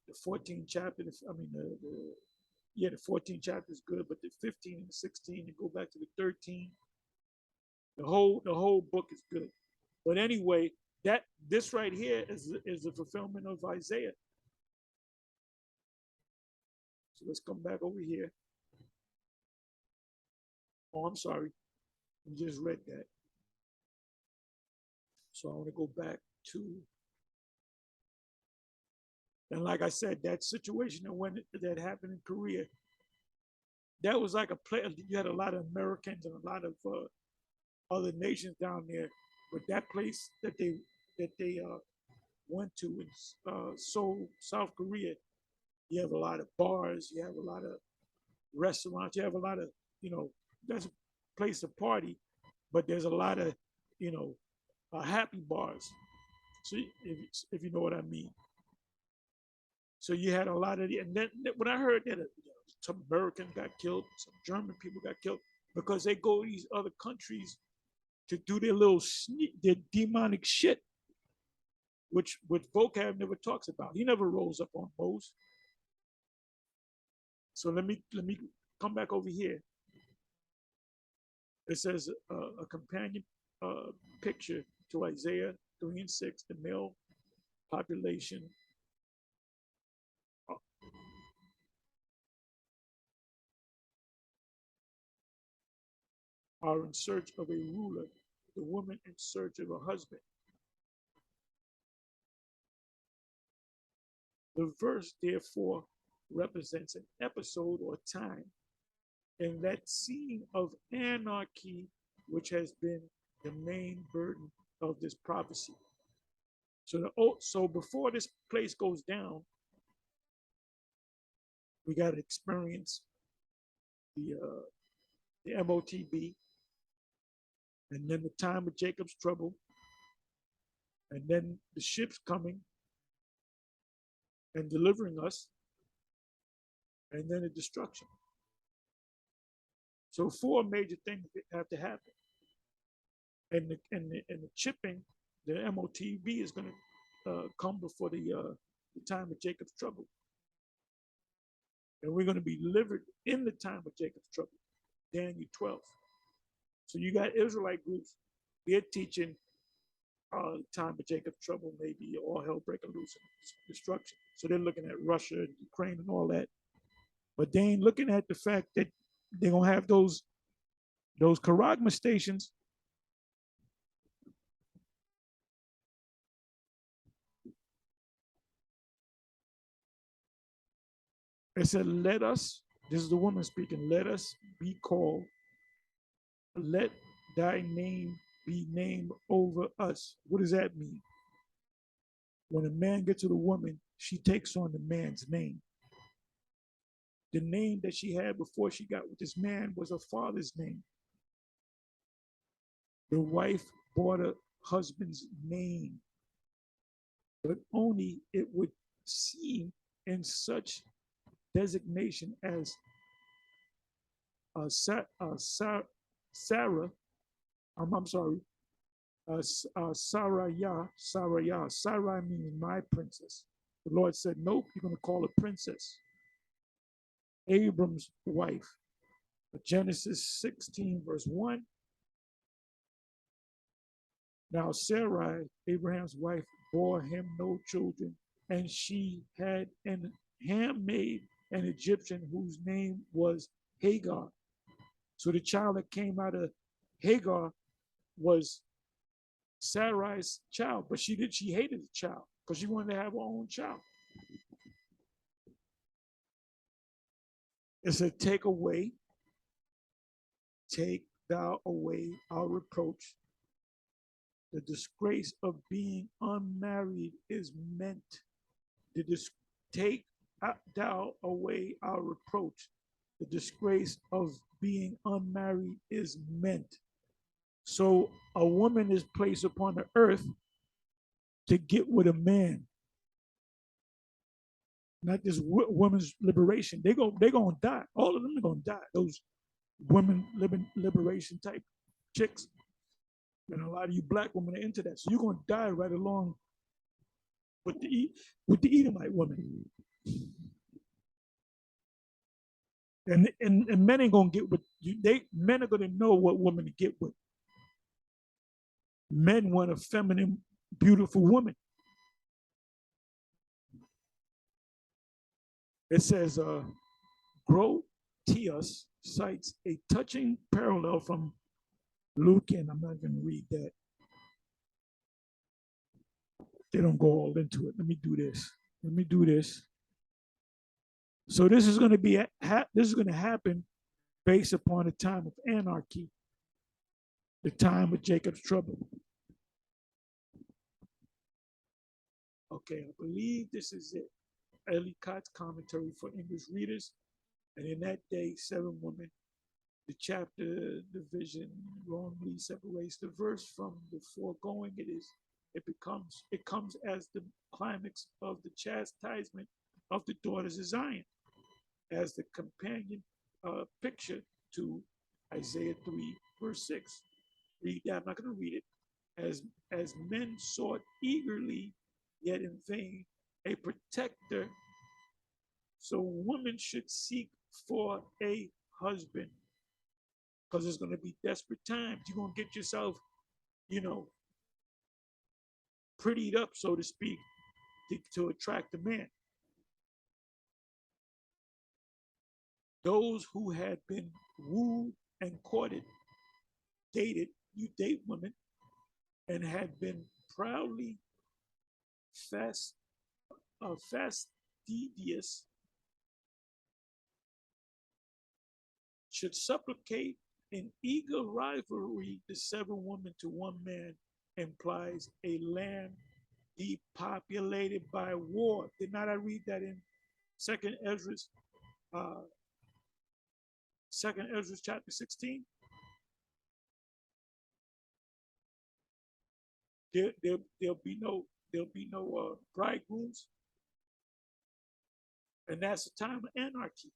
the 14th chapter, I mean, the 14th chapter is good, but the 15 and the 16, and go back to the 13. The whole book is good. But anyway, this right here is the fulfillment of Isaiah. So let's come back over here. Oh, I'm sorry. We just read that. So I want to go back to, and like I said, that situation that happened in Korea, that was like a place. You had a lot of Americans and a lot of other nations down there, but that place that they went to in Seoul, South Korea, you have a lot of bars, you have a lot of restaurants, you have a lot of, that's a place to party, but there's a lot of, happy bars. So if you know what I mean. So you had a lot of, and then when I heard that some Americans got killed, some German people got killed because they go to these other countries to do their demonic shit, which vocab never talks about. He never rolls up on those. So let me come back over here. It says a companion picture to Isaiah 3 and 6, the male population are in search of a ruler, the woman in search of a husband. The verse, therefore, represents an episode or time in that scene of anarchy, which has been the main burden of this prophecy. So before this place goes down, we got to experience the MOTB, and then the time of Jacob's trouble, and then the ships coming and delivering us, and then the destruction. So 4 major things have to happen. And the chipping, the MOTB is going to come before the time of Jacob's trouble. And we're going to be delivered in the time of Jacob's trouble, Daniel 12. So you got Israelite groups, they're teaching time of Jacob's trouble, maybe all hell breaking loose and destruction. So they're looking at Russia and Ukraine and all that. But they ain't looking at the fact that they're going to have those charagma stations. It said, let us, this is the woman speaking, let us be called, let thy name be named over us. What does that mean? When a man gets with a woman, she takes on the man's name. The name that she had before she got with this man was her father's name. The wife bore her husband's name, but only it would seem in such designation as Sarah, I'm sorry, Saraya. Sarai means my princess. The Lord said, nope, you're going to call her princess. Abram's wife. Genesis 16, verse 1. Now Sarai, Abraham's wife, bore him no children, and she had an handmaid, an Egyptian, whose name was Hagar. So the child that came out of Hagar was Sarai's child, but she hated the child because she wanted to have her own child. It said, take thou away our reproach. The disgrace of being unmarried is meant. Take thou away our reproach. The disgrace of being unmarried is meant. So a woman is placed upon the earth to get with a man, not this women's liberation. They're gonna die. All of them are gonna die. Those women liberation type chicks. And a lot of you black women are into that. So you're gonna die right along with the Edomite woman. And men ain't gonna get with you. Men are gonna know what woman to get with. Men want a feminine, beautiful woman. It says, Grotius cites a touching parallel from Luke, and I'm not going to read that. They don't go all into it. Let me do this. So this is going to happen based upon the time of anarchy, the time of Jacob's trouble. Okay, I believe this is it. Ellicott's commentary for English readers. And in that day, 7 women. The chapter division wrongly separates the verse from the foregoing. It comes as the climax of the chastisement of the daughters of Zion, as the companion picture to Isaiah 3, verse 6. Read that. I'm not going to read it. As men sought eagerly, yet in vain, a protector, so women should seek for a husband, because it's going to be desperate times. You're going to get yourself, prettied up, so to speak, to attract a man. Those who had been wooed and courted, you date women, and had been proudly fastidious, should supplicate in eager rivalry. The 7 women to 1 man implies a land depopulated by war. Did not I read that in Second Ezra chapter 16? There'll be no bridegrooms, and that's a time of anarchy.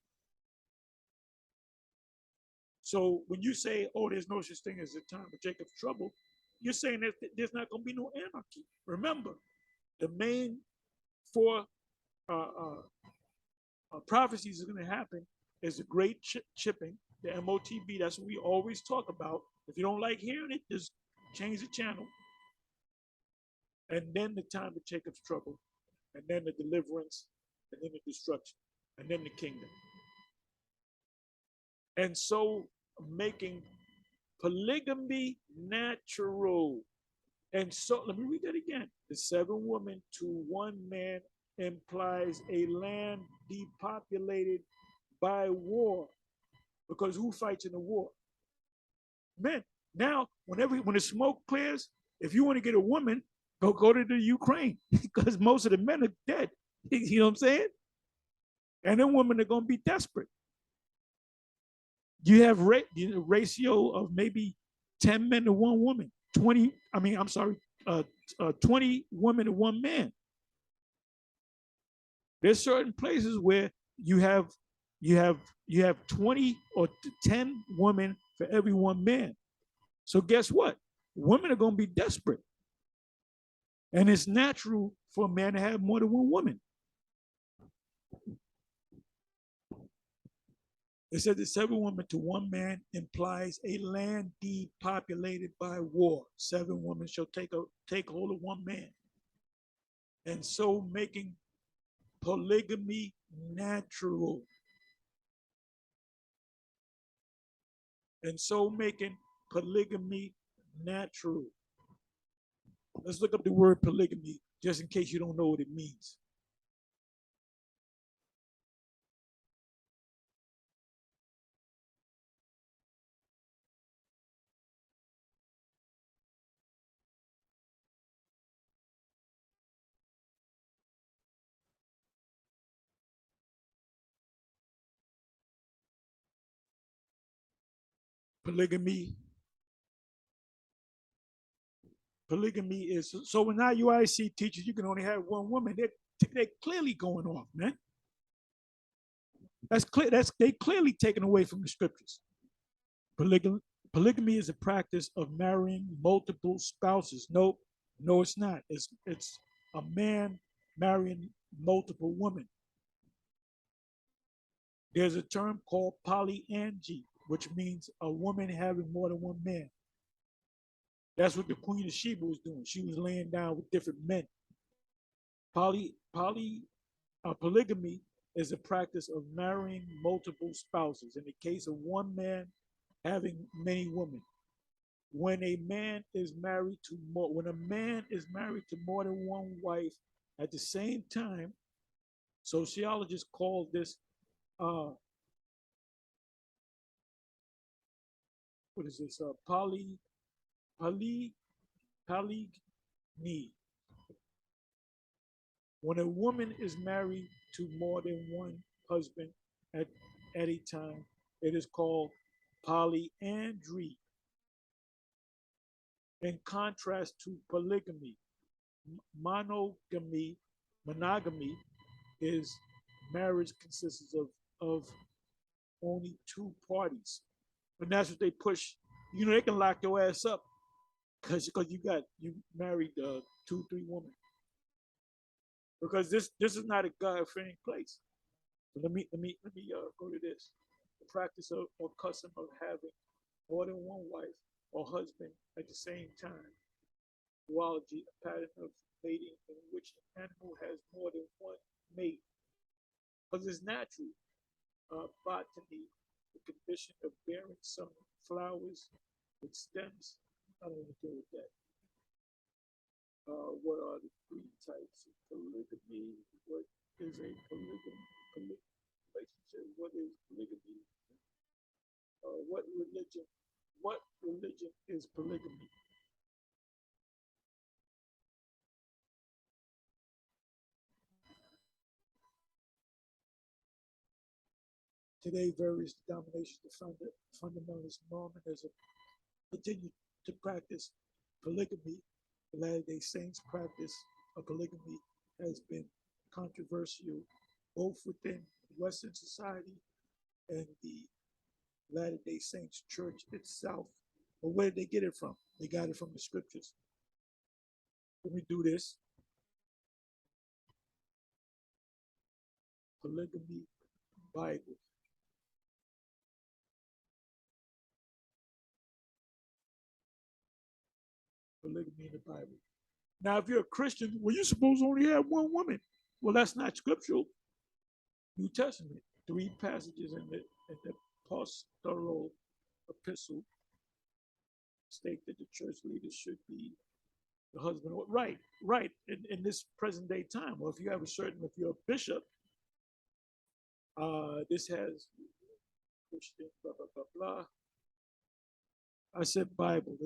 So when you say, "Oh, there's no such thing as a time of Jacob's trouble," you're saying that there's not going to be no anarchy. Remember, the main 4 prophecies are going to happen is the great chipping, the MOTB. That's what we always talk about. If you don't like hearing it, just change the channel. And then the time of Jacob's trouble, and then the deliverance, and then the destruction, and then the kingdom. And so making polygamy natural. And so let me read that again. The 7 women to 1 man implies a land depopulated by war. Because who fights in the war? Men. Now, when the smoke clears, if you want to get a woman, go to the Ukraine, because most of the men are dead. You know what I'm saying? And then women are going to be desperate. You have a ratio of maybe 10 men to 1 woman. 20 women to 1 man. There's certain places where you have 20 or 10 women for every 1 man. So guess what? Women are going to be desperate. And it's natural for a man to have more than 1 woman. It said the 7 women to 1 man implies a land depopulated by war. 7 women shall take hold of 1 man. and so making polygamy natural. And so making polygamy natural. Let's look up the word polygamy just in case you don't know what it means. Polygamy. Polygamy is so when IUIC teaches you can only have one woman, they're clearly going off, man. That's clear. That's they clearly taken away from the scriptures. Polygamy, polygamy is a practice of marrying multiple spouses. No, no, it's not. It's a man marrying multiple women. There's a term called polyandry, which means a woman having more than one man. That's what the Queen of Sheba was doing. She was laying down with different men. Polygamy is a practice of marrying multiple spouses. In the case of one man having many women, when a man is married to more than one wife at the same time, sociologists call this what is this poly polygyny. When a woman is married to more than one husband at, at a time, it is called polyandry. In contrast to polygamy, monogamy, monogamy is marriage consists of only two parties. And that's what they push. You know, they can lock your ass up because you married two, three women. Because this is not a God-fearing place. So let me go to this. The practice of or custom of having more than one wife or husband at the same time. Zoology, a pattern of mating in which an animal has more than one mate. Because it's natural. Botany, the condition of bearing some flowers with stems. I don't want to deal with that. What are the three types of polygamy? What is a relationship? What is polygamy? What religion? What religion is polygamy? Today, various denominations of fundamentalist Mormonism continue to practice polygamy. The Latter-day Saints' practice of polygamy has been controversial both within Western society and the Latter-day Saints Church itself. But where did they get it from? They got it from the scriptures. Let me do this. Polygamy Bible. Polygamy in the Bible. Now, if you're a Christian, well, you're supposed to only have one woman. Well, that's not scriptural. New Testament, three passages in the pastoral epistle state that the church leaders should be the husband. Right, right. In this present day time, or if you have if you're a bishop, this has Christian, blah, blah, blah, blah. I said Bible.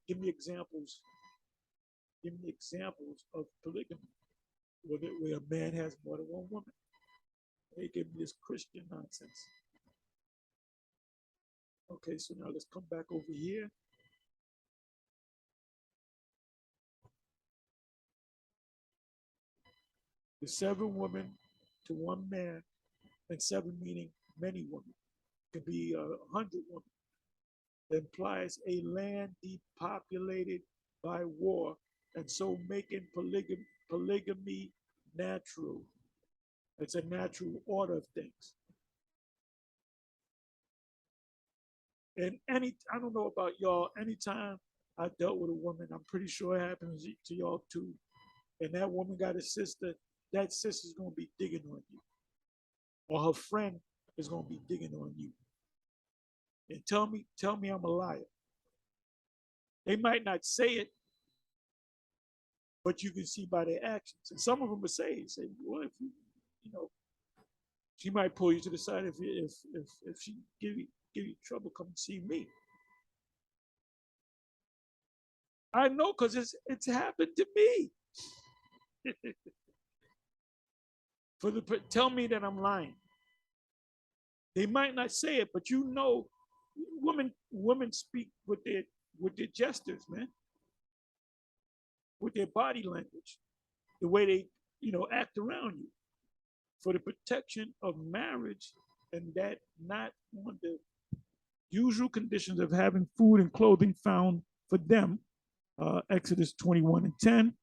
Give me examples. Give me examples of polygamy where a man has more than one woman. They give me this Christian nonsense. Okay, so now let's come back over here. The 7 women to 1 man, and 7 meaning many women. It could be 100 women. It implies a land depopulated by war, and so making polygamy natural. It's a natural order of things. And I don't know about y'all, anytime I dealt with a woman, I'm pretty sure it happens to y'all too. and that woman got a sister, that sister's gonna be digging on you, or her friend is gonna be digging on you, and tell me I'm a liar. They might not say it, but you can see by their actions. And some of them will say, well, if you know, she might pull you to the side if she give you trouble, come and see me. I know because it's happened to me. For the tell me that I'm lying. They might not say it, but you know, women speak with their gestures, man, with their body language, the way they act around you, for the protection of marriage, and that not on the usual conditions of having food and clothing found for them, Exodus 21:10,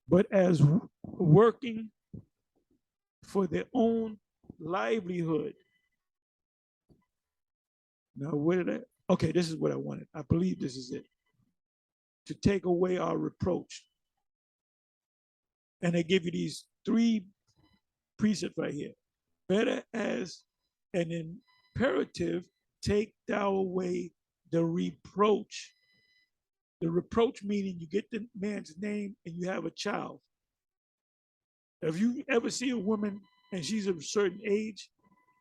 but as working for their own livelihood. Now, where did I? Okay, this is what I wanted. I believe this is it. To take away our reproach. And they give you these three precepts right here. Better as an imperative, take thou away the reproach. The reproach meaning you get the man's name and you have a child. If you ever see a woman and she's of a certain age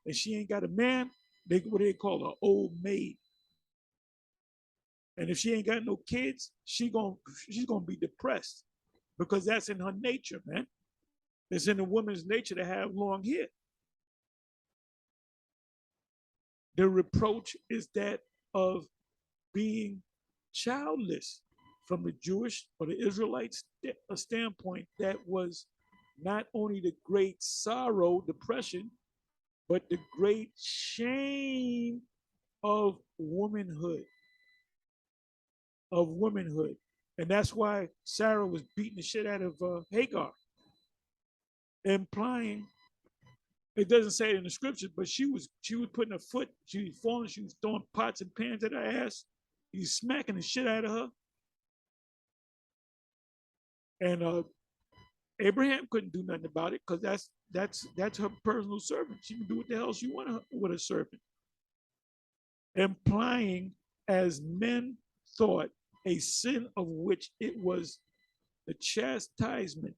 and she ain't got a man, what they call her old maid. And if she ain't got no kids, she's gonna be depressed because that's in her nature, man. It's in a woman's nature to have long hair. The reproach is that of being childless. From the Jewish or the Israelites standpoint, that was not only the great sorrow, depression, but the great shame of womanhood. Of womanhood. And that's why Sarah was beating the shit out of Hagar, implying, it doesn't say it in the scriptures, but she was putting her foot, she was falling, she was throwing pots and pans at her ass. He's smacking the shit out of her. And Abraham couldn't do nothing about it because that's her personal servant. She can do what the hell she want with a servant. Implying, as men thought, a sin of which it was the chastisement.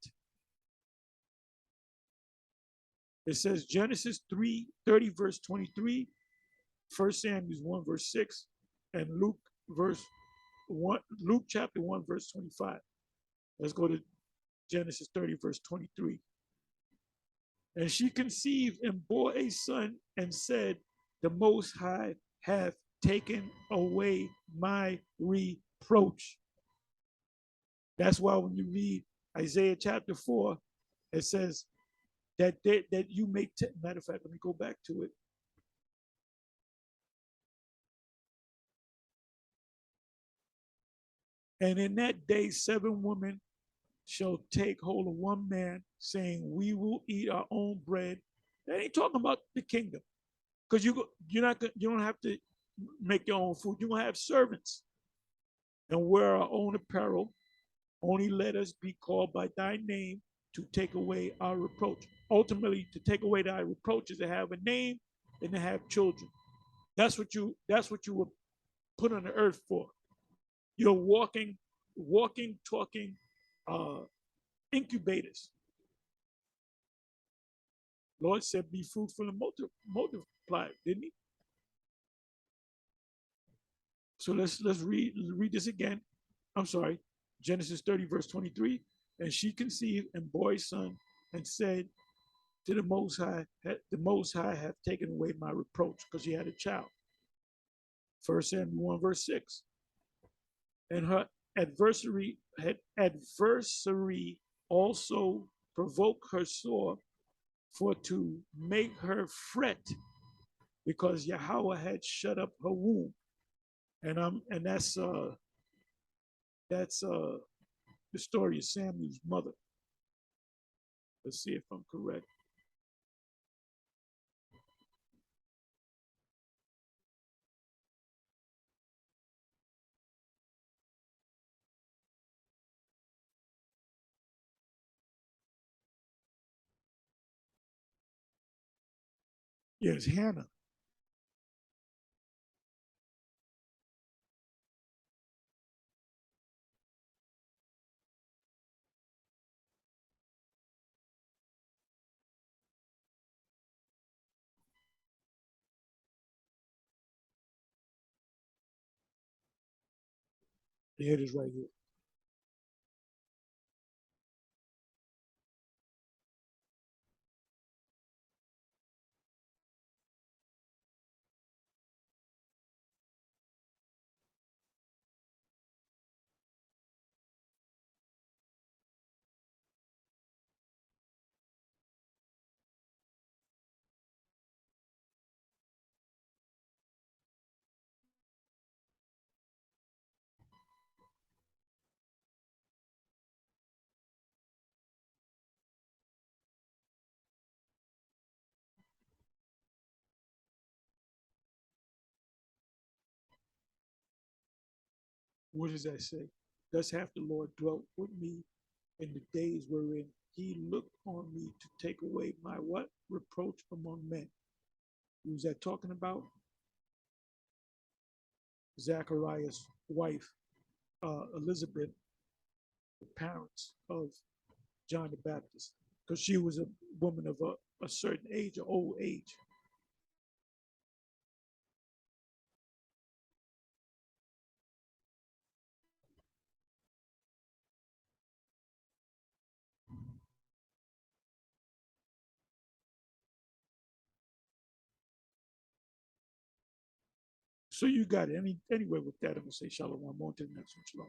It says Genesis 3:30, verse 23, 1 Samuel 1, verse 6, and Luke chapter 1, verse 25. Let's go to Genesis 30, verse 23. And she conceived and bore a son and said, the Most High hath taken away my reproach. That's why when you read Isaiah chapter 4, it says that you may, matter of fact, let me go back to it. And in that day, 7 women shall take hold of one man, saying, we will eat our own bread. That ain't talking about the kingdom. Because you don't have to make your own food. You're going to have servants. And wear our own apparel. Only let us be called by thy name to take away our reproach. Ultimately, to take away thy reproach is to have a name and to have children. That's what you were put on the earth for. You're walking, talking incubators. Lord said, be fruitful and multiply, didn't he? So let's read this again. I'm sorry, Genesis 30, verse 23. And she conceived and bore a son and said to the Most High hath taken away my reproach, because she had a child. 1 Samuel 1, verse 6. And her adversary also provoked her sore, for to make her fret, because Yahweh had shut up her womb. And that's the story of Samuel's mother. Let's see if I'm correct. Yes, Hannah. Here it is right here. What does that say? Thus hath the Lord dwelt with me in the days wherein he looked on me to take away my what? Reproach among men. Who's that talking about? Zachariah's wife, Elizabeth, the parents of John the Baptist, because she was a woman of a certain age, an old age. So you got it. Anyway, with that, I'm gonna say shalom. I'm on to the next one. Shalom.